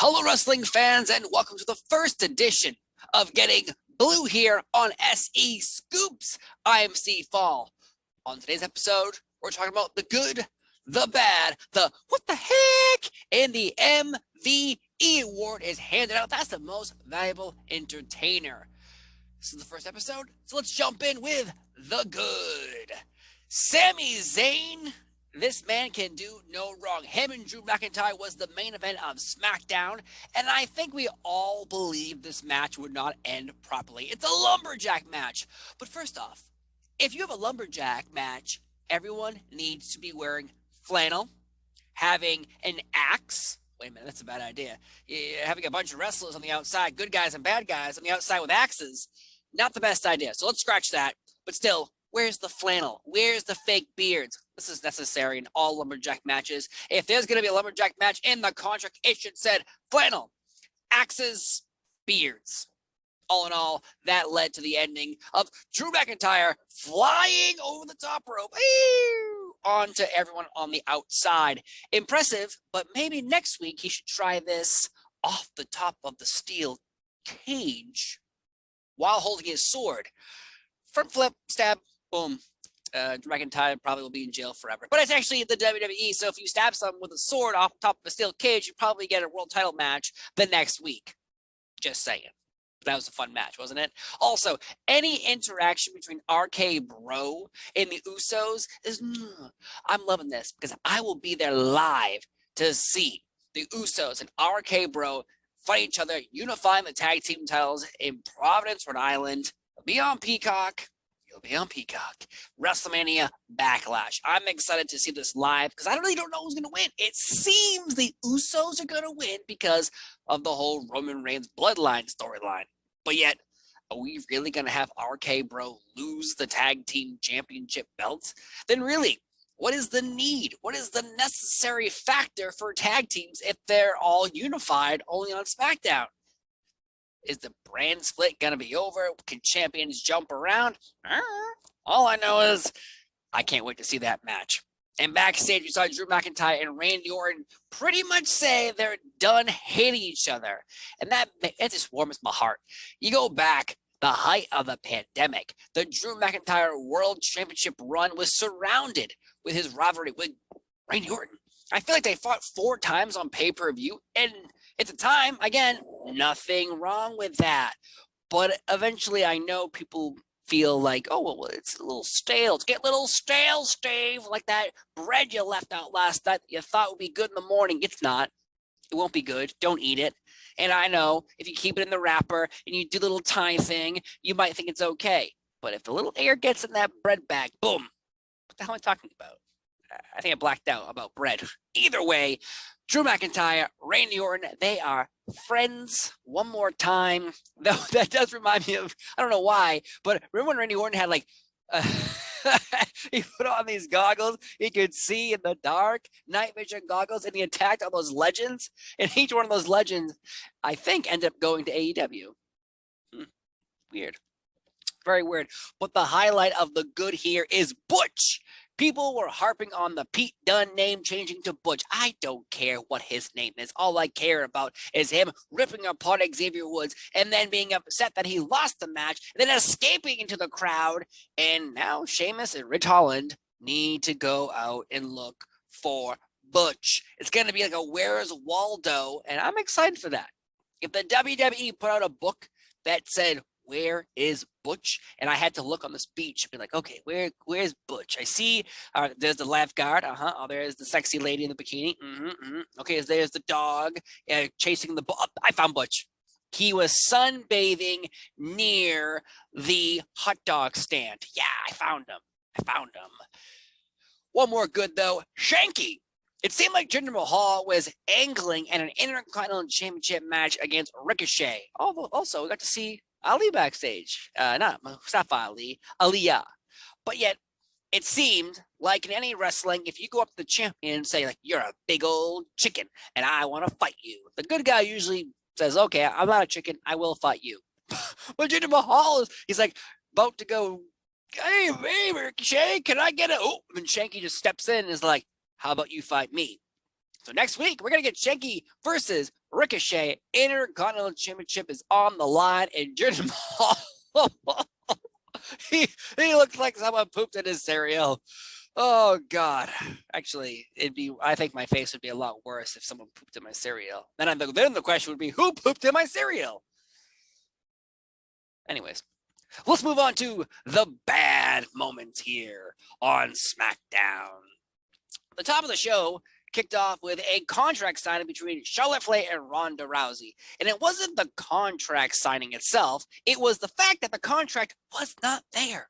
Hello, wrestling fans, and welcome to the first edition of Getting Blue here on SE Scoops. I am Steve Fall. On today's episode, we're talking about the good, the bad, the what the heck, and the MVE award is handed out. That's the most valuable entertainer. This is the first episode, so let's jump in with the good. Sami Zayn. This man can do no wrong. Him and Drew McIntyre was the main event of SmackDown, and I think we all believed this match would not end properly. It's a lumberjack match. But first off, if you have a lumberjack match, everyone needs to be wearing flannel, having an axe. Wait a minute, that's a bad idea. Having a bunch of wrestlers on the outside, good guys and bad guys on the outside with axes, not the best idea. So let's scratch that. But still, where's the flannel? Where's the fake beards? This is necessary in all lumberjack matches. If there's going to be a lumberjack match in the contract, it should said flannel, axes, beards. All in all, that led to the ending of Drew McIntyre flying over the top rope onto everyone on the outside. Impressive, but maybe next week he should try this off the top of the steel cage while holding his sword. Front flip, stab, boom. Drew McIntyre probably will be in jail forever. But it's actually the WWE, so if you stab someone with a sword off the top of a steel cage, you probably get a world title match the next week. Just saying. That was a fun match, wasn't it? Also, any interaction between RK Bro and the Usos is... I'm loving this because I will be there live to see the Usos and RK Bro fight each other, unifying the tag team titles in Providence, Rhode Island. It'll be on Peacock. It'll be on Peacock. WrestleMania Backlash. I'm excited to see this live because I really don't know who's going to win. It seems the Usos are going to win because of the whole Roman Reigns bloodline storyline. But yet, are we really going to have RK Bro lose the tag team championship belts? Then really, what is the need? What is the necessary factor for tag teams if they're all unified only on SmackDown? Is the brand split going to be over? Can champions jump around? All I know is I can't wait to see that match. And backstage, we saw Drew McIntyre and Randy Orton pretty much say they're done hating each other. And it just warms my heart. You go back, the height of the pandemic, the Drew McIntyre World Championship run was surrounded with his rivalry with Randy Orton. I feel like they fought 4 times on pay-per-view, and at the time, again, nothing wrong with that. But eventually, I know people feel like, oh, well, it's a little stale. It's getting a little stale, Steve, like that bread you left out last night that you thought would be good in the morning. It's not. It won't be good. Don't eat it. And I know if you keep it in the wrapper and you do the little tiny thing, you might think it's okay. But if the little air gets in that bread bag, boom. What the hell am I talking about? I think I blacked out about bread. Either way, Drew McIntyre, Randy Orton, they are friends one more time. Though that does remind me of, I don't know why, but remember when Randy Orton had like, he put on these goggles, he could see in the dark, night vision goggles, and he attacked all those legends. And each one of those legends, I think, ended up going to AEW. Weird. Very weird. But the highlight of the good here is Butch. People were harping on the Pete Dunne name changing to Butch. I don't care what his name is. All I care about is him ripping apart Xavier Woods and then being upset that he lost the match, and then escaping into the crowd. And now Sheamus and Rich Holland need to go out and look for Butch. It's going to be like a Where's Waldo, and I'm excited for that. If the WWE put out a book that said, where is Butch? And I had to look on this beach and be like, okay, where's Butch? I see there's the lifeguard. Oh, there's the sexy lady in the bikini. Okay, there's the dog chasing the ball. I found Butch. He was sunbathing near the hot dog stand. Yeah, I found him. One more good, though. Shanky. It seemed like Jinder Mahal was angling at an Intercontinental Championship match against Ricochet. Also, we got to see Ali backstage. Not Mustafa Ali, Aliyah. But yet, it seemed like in any wrestling, if you go up to the champion and say, like, you're a big old chicken and I want to fight you, the good guy usually says, okay, I'm not a chicken, I will fight you. But Jinder Mahal he's like about to go, hey, Ricochet, can I get it? Oh, and Shanky just steps in and is like, how about you fight me? So next week, we're going to get Shanky versus Ricochet. Intercontinental Championship is on the line, and Jinder Mahal, he looks like someone pooped in his cereal. Oh, God. Actually, I think my face would be a lot worse if someone pooped in my cereal. Then the question would be, who pooped in my cereal? Anyways, let's move on to the bad moments here on SmackDown. The top of the show kicked off with a contract signing between Charlotte Flair and Ronda Rousey. And it wasn't the contract signing itself. It was the fact that the contract was not there.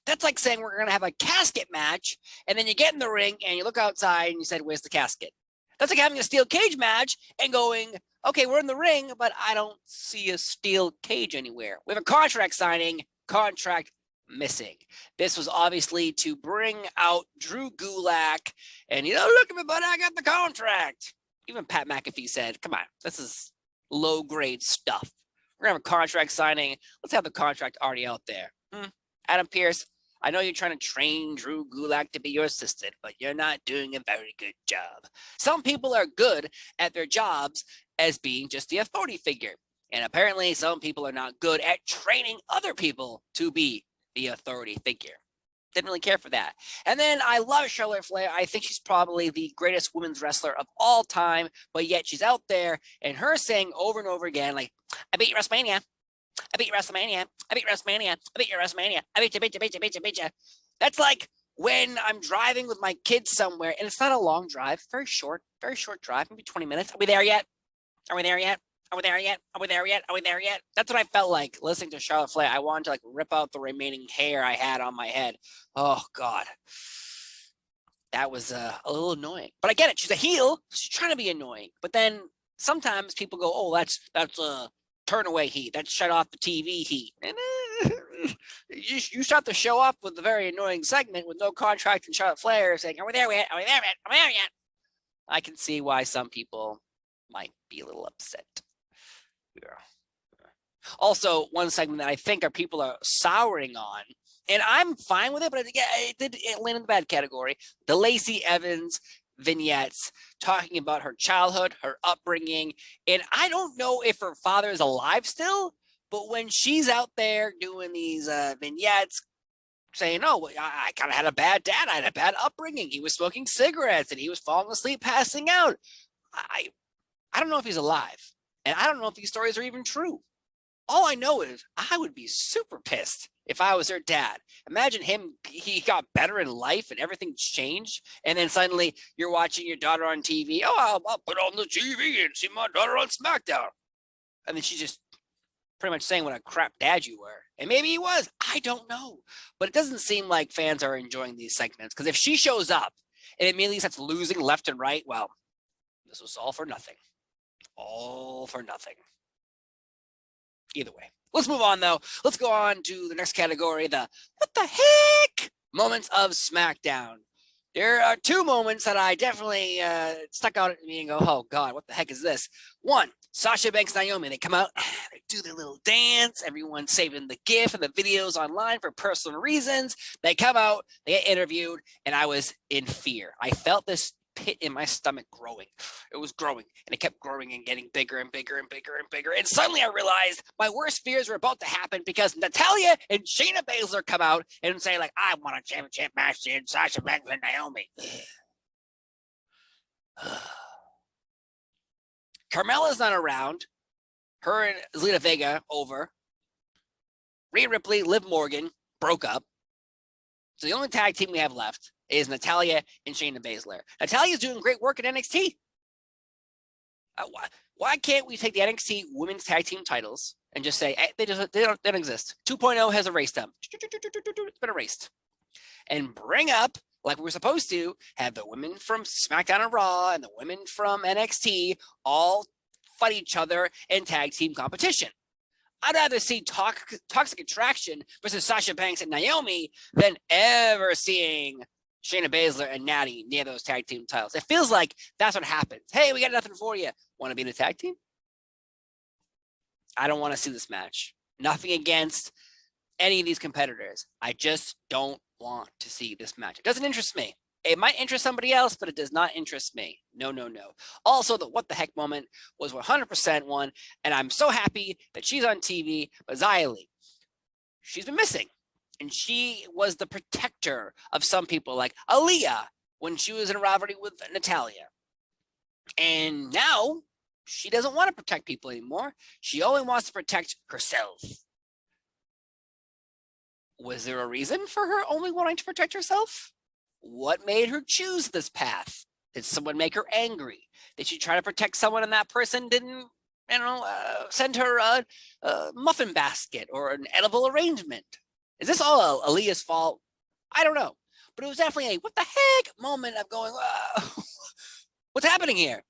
That's like saying we're going to have a casket match, and then you get in the ring and you look outside and you said, where's the casket? That's like having a steel cage match and going, okay, we're in the ring, but I don't see a steel cage anywhere. We have a contract signing, contract missing. This was obviously to bring out Drew Gulak, and look at me, buddy, I got the contract. Even Pat McAfee said, come on, this is low grade stuff. We're gonna have a contract signing. Let's have the contract already out there. Adam Pearce, I know you're trying to train Drew Gulak to be your assistant, but you're not doing a very good job. Some people are good at their jobs as being just the authority figure, and apparently some people are not good at training other people to be the authority figure. Didn't really care for that. And then I love Charlotte Flair. I think she's probably the greatest women's wrestler of all time, but yet she's out there and her saying over and over again, like, I beat WrestleMania. I beat WrestleMania. I beat WrestleMania. I beat your WrestleMania. I beat you. That's like when I'm driving with my kids somewhere, and it's not a long drive, very short drive, maybe 20 minutes. Are we there yet? Are we there yet? Are we there yet? Are we there yet? Are we there yet? That's what I felt like listening to Charlotte Flair. I wanted to rip out the remaining hair I had on my head. Oh, God. That was a little annoying. But I get it. She's a heel. She's trying to be annoying. But then sometimes people go, oh, that's turn away heat. That's shut off the TV heat. And you start the show off with a very annoying segment with no contract and Charlotte Flair saying, are we there yet? Are we there yet? Are we there yet? I can see why some people might be a little upset. Yeah. Also, one segment that I think people are souring on, and I'm fine with it, but it landed in the bad category. The Lacey Evans vignettes talking about her childhood, her upbringing, and I don't know if her father is alive still, but when she's out there doing these vignettes saying, oh, I kind of had a bad dad, I had a bad upbringing, he was smoking cigarettes and he was falling asleep, passing out. I don't know if he's alive. And I don't know if these stories are even true. All I know is I would be super pissed if I was her dad. Imagine him, he got better in life and everything's changed. And then suddenly you're watching your daughter on TV. Oh, I'll put on the TV and see my daughter on SmackDown. And then she's just pretty much saying what a crap dad you were. And maybe he was. I don't know. But it doesn't seem like fans are enjoying these segments. Because if she shows up and it immediately starts losing left and right, well, this was all for nothing. All for nothing. Either way. Let's move on, though. Let's go on to the next category, the what the heck moments of SmackDown. There are two moments that I definitely stuck out at me and go, oh, God, what the heck is this? One, Sasha Banks, Naomi, they come out, they do their little dance. Everyone's saving the GIF and the videos online for personal reasons. They come out, they get interviewed, and I was in fear. I felt this pit in my stomach growing. It was growing, and it kept growing and getting bigger and bigger and bigger and bigger. And suddenly I realized my worst fears were about to happen because Natalya and Shayna Baszler come out and say, like, I want a championship match in Sasha Banks and Naomi. Carmella's not around. Her and Zelina Vega over. Rhea Ripley, Liv Morgan broke up. So the only tag team we have left is Natalya and Shayna Baszler. Natalya's doing great work at NXT. Why can't we take the NXT women's tag team titles and just say, hey, they don't exist. 2.0 has erased them. It's been erased. And bring up, like we were supposed to, have the women from SmackDown and Raw and the women from NXT all fight each other in tag team competition. I'd rather see Toxic Attraction versus Sasha Banks and Naomi than ever seeing Shayna Baszler and Natty near those tag team titles. It feels like that's what happens. Hey, we got nothing for you. Want to be in a tag team? I don't want to see this match. Nothing against any of these competitors. I just don't want to see this match. It doesn't interest me. It might interest somebody else, but it does not interest me. No, no, no. Also, the what the heck moment was 100% one, and I'm so happy that she's on TV. But Xia Li, she's been missing, and she was the protector of some people, like Aaliyah, when she was in a rivalry with Natalya. And now she doesn't want to protect people anymore. She only wants to protect herself. Was there a reason for her only wanting to protect herself? What made her choose this path? Did someone make her angry? Did she try to protect someone and that person didn't, send her a muffin basket or an edible arrangement? Is this all Aaliyah's fault? I don't know. But it was definitely a what the heck moment of going, what's happening here?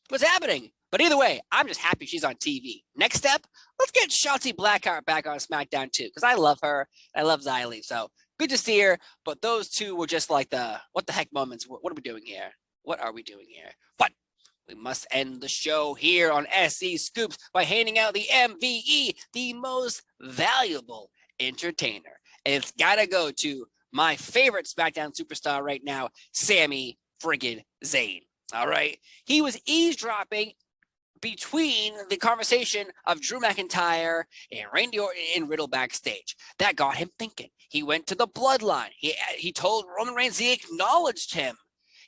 What's happening? But either way, I'm just happy she's on TV. Next step, let's get Shotzi Blackheart back on SmackDown too, because I love her. I love Xia Li. So good to see her. But those two were just like the what the heck moments. What are we doing here? What are we doing here? But we must end the show here on SE Scoops by handing out the MVE, the most valuable entertainer. And it's got to go to my favorite SmackDown superstar right now, Sami friggin' Zayn. All right. He was eavesdropping between the conversation of Drew McIntyre and Randy Orton and Riddle backstage. That got him thinking. He went to the bloodline. He told Roman Reigns he acknowledged him.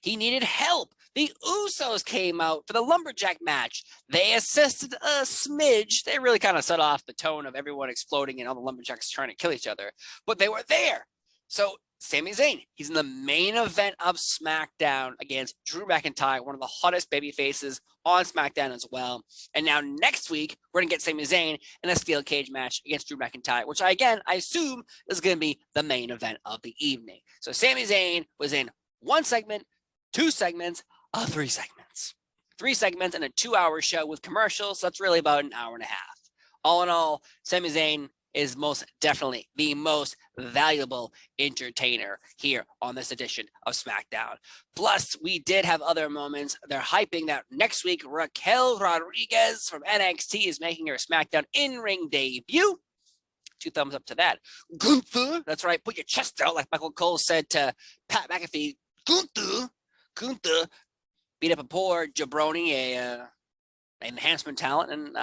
He needed help. The Usos came out for the Lumberjack match. They assisted a smidge. They really kind of set off the tone of everyone exploding and all the Lumberjacks trying to kill each other. But they were there. So Sami Zayn, he's in the main event of SmackDown against Drew McIntyre, one of the hottest baby faces on SmackDown as well. And now next week, we're going to get Sami Zayn in a steel cage match against Drew McIntyre, which I assume is going to be the main event of the evening. So Sami Zayn was in one segment, two segments, three segments. 3 segments and a 2-hour show with commercials. So that's really about an hour and a half. All in all, Sami Zayn is most definitely the most valuable entertainer here on this edition of SmackDown. Plus, we did have other moments. They're hyping that next week, Raquel Rodriguez from NXT is making her SmackDown in-ring debut. 2 thumbs up to that. Gunther, that's right, put your chest out, like Michael Cole said to Pat McAfee. Gunther beat up a poor jabroni, a enhancement talent, and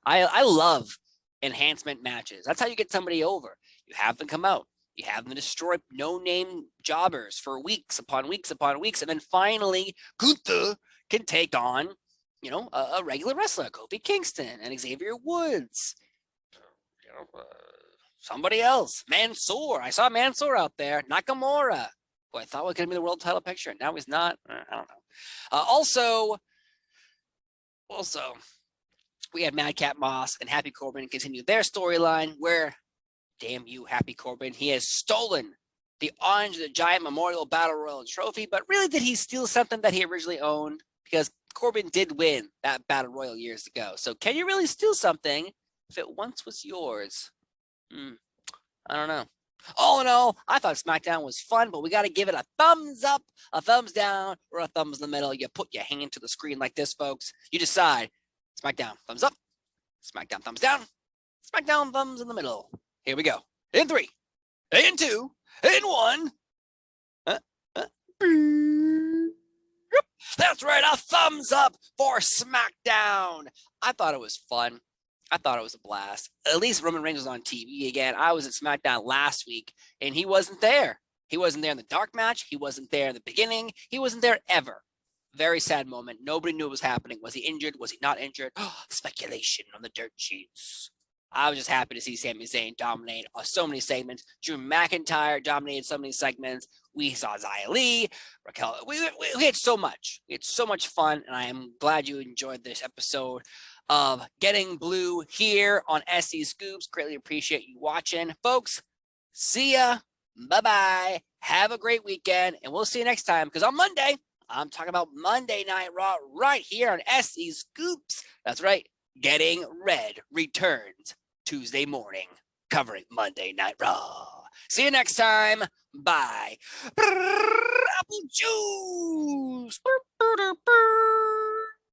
I love enhancement matches. That's how you get somebody over. You have them come out. You have them destroy no-name jobbers for weeks upon weeks upon weeks, and then finally Gunther can take on, a regular wrestler, Kofi Kingston and Xavier Woods. Somebody else, Mansoor. I saw Mansoor out there. Nakamura, who I thought was going to be the world title picture. Now he's not. I don't know. Also, we had Madcap Moss and Happy Corbin continue their storyline where, damn you, Happy Corbin, he has stolen the Andre the Giant Memorial Battle Royal trophy, but really did he steal something that he originally owned? Because Corbin did win that Battle Royal years ago. So can you really steal something if it once was yours? I don't know. All in all, I thought SmackDown was fun, but we got to give it a thumbs up, a thumbs down, or a thumbs in the middle. You put your hand to the screen like this, folks. You decide. SmackDown, thumbs up. SmackDown, thumbs down. SmackDown, thumbs in the middle. Here we go. In 3, in 2, in 1. That's right, a thumbs up for SmackDown. I thought it was fun. I thought it was a blast. At least Roman Reigns was on TV again. I was at SmackDown last week, and he wasn't there. He wasn't there in the dark match. He wasn't there in the beginning. He wasn't there ever. Very sad moment. Nobody knew what was happening. Was he injured? Was he not injured? Speculation on the dirt sheets. I was just happy to see Sami Zayn dominate so many segments. Drew McIntyre dominated so many segments. We saw Xia Li, Raquel. We had so much. We had so much fun, and I am glad you enjoyed this episode of Getting Blue here on SE Scoops. Greatly appreciate you watching. Folks, see ya. Bye-bye. Have a great weekend, and we'll see you next time, because on Monday, I'm talking about Monday Night Raw right here on SE Scoops. That's right. Getting Red returns Tuesday morning, covering Monday Night Raw. See you next time. Bye. Apple juice.